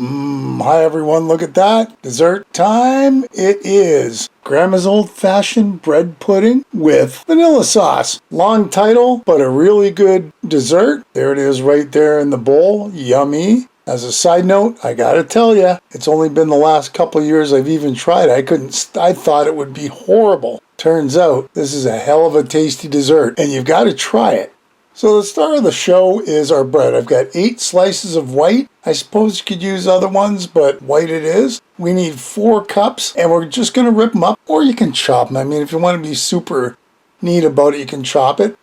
Hi everyone, look at that. Dessert time it is. Grandma's old-fashioned bread pudding with vanilla sauce. Long title, but a really good dessert. There it is right there in the bowl. Yummy. As a side note, I gotta tell you, it's only been the last couple of years I've even tried. I thought it would be horrible. Turns out this is a hell of a tasty dessert, and you've got to try it. So the star of the show is our bread. I've got 8 slices of white. I suppose you could use other ones, but white it is. We need 4 cups, and we're just going to rip them up, or you can chop them. I mean, if you want to be super neat about it, you can chop it.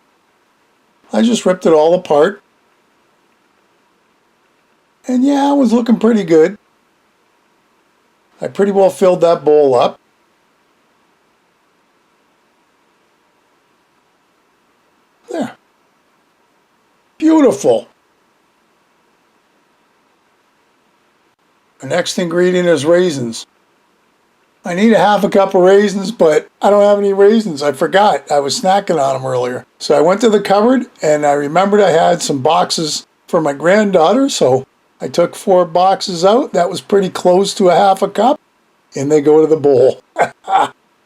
I just ripped it all apart. And yeah, it was looking pretty good. I pretty well filled that bowl up. There. Beautiful. The next ingredient is raisins. I need a half a cup of raisins, but I don't have any raisins. I forgot. I was snacking on them earlier. So I went to the cupboard and I remembered I had some boxes for my granddaughter. So I took 4 boxes out. That was pretty close to a half a cup. And they go to the bowl.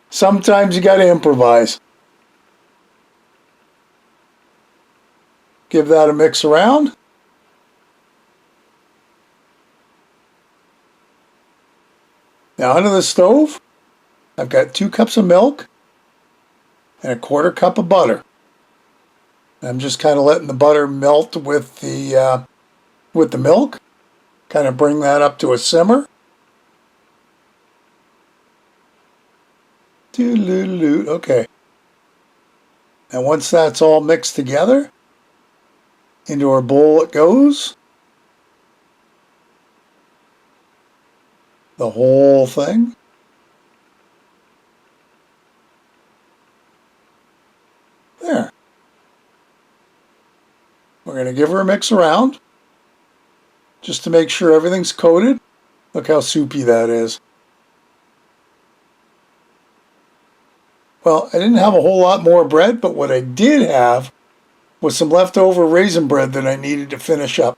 Sometimes you got to improvise. Give that a mix around. Now under the stove, I've got 2 cups of milk and a 1/4 cup of butter. I'm just kind of letting the butter melt with the milk. Kind of bring that up to a simmer. Okay. Now once that's all mixed together, into our bowl it goes. The whole thing. There. We're going to give her a mix around just to make sure everything's coated. Look how soupy that is. Well, I didn't have a whole lot more bread, but what I did have was some leftover raisin bread that I needed to finish up.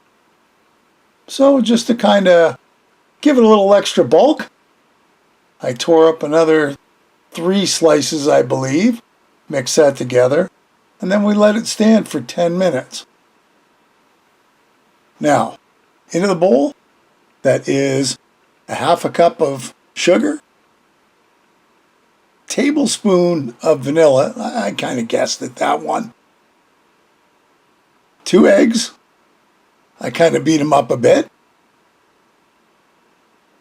So just to kind of give it a little extra bulk, I tore up another 3 slices, I believe, mix that together, and then we let it stand for 10 minutes. Now, into the bowl, that is a half a cup of sugar, tablespoon of vanilla, I kind of guessed at that one, 2 eggs, I kind of beat them up a bit,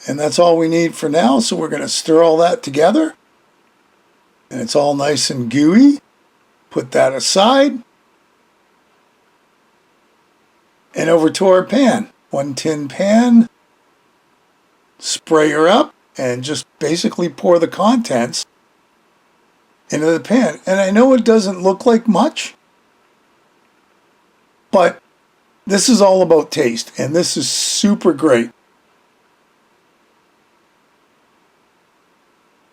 and that's all we need for now. So we're going to stir all that together, and it's all nice and gooey. Put that aside, and over to our pan. 1 tin pan, spray her up, and just basically pour the contents into the pan. And I know it doesn't look like much, but this is all about taste, and this is super great.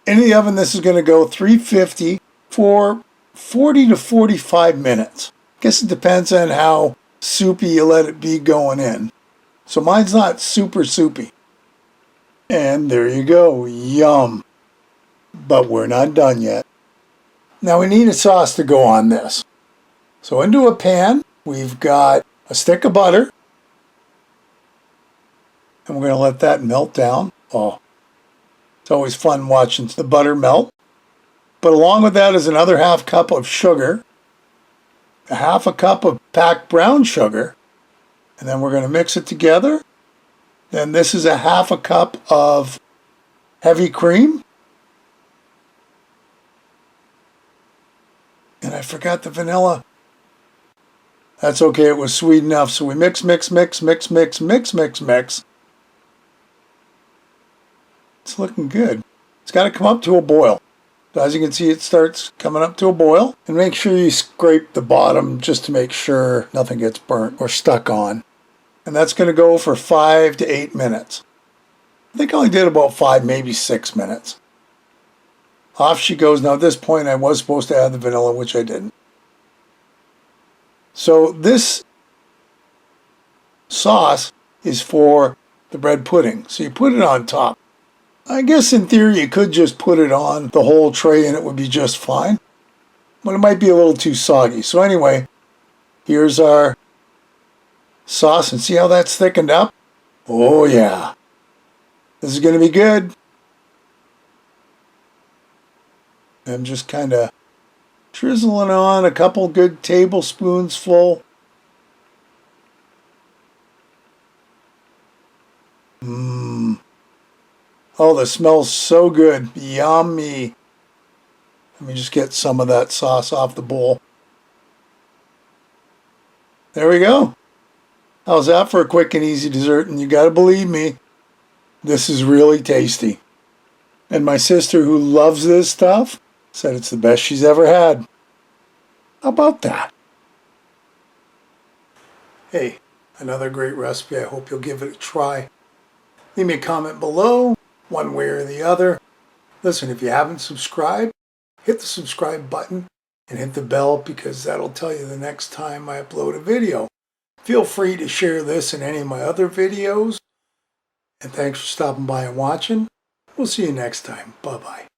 In the oven, this is going to go 350 for 40 to 45 minutes. I guess it depends on how soupy you let it be going in. So mine's not super soupy. And there you go. Yum. But we're not done yet. Now we need a sauce to go on this. So into a pan, we've got a stick of butter. And we're going to let that melt down. Oh, it's always fun watching the butter melt. But along with that is another half cup of sugar, a half a cup of packed brown sugar, and then we're going to mix it together. Then this is a half a cup of heavy cream. And I forgot the vanilla. That's okay, it was sweet enough. So we mix. It's looking good. It's got to come up to a boil. So as you can see, it starts coming up to a boil. And make sure you scrape the bottom just to make sure nothing gets burnt or stuck on. And that's going to go for 5 to 8 minutes. I think I only did about 5, maybe 6 minutes. Off she goes. Now at this point I was supposed to add the vanilla, which I didn't. So this sauce is for the bread pudding. So you put it on top. I guess in theory you could just put it on the whole tray and it would be just fine. But it might be a little too soggy. So anyway, here's our sauce, and see how that's thickened up? Oh yeah. This is going to be good. I'm just kind of drizzling on a couple good tablespoons full. Oh, the smells so good. Yummy. Let me just get some of that sauce off the bowl. There we go. How's that for a quick and easy dessert? And you gotta believe me, this is really tasty. And my sister, who loves this stuff, said it's the best she's ever had. How about that? Hey, another great recipe. I hope you'll give it a try. Leave me a comment below, one way or the other. Listen, if you haven't subscribed, hit the subscribe button and hit the bell, because that'll tell you the next time I upload a video. Feel free to share this and any of my other videos. And thanks for stopping by and watching. We'll see you next time. Bye-bye.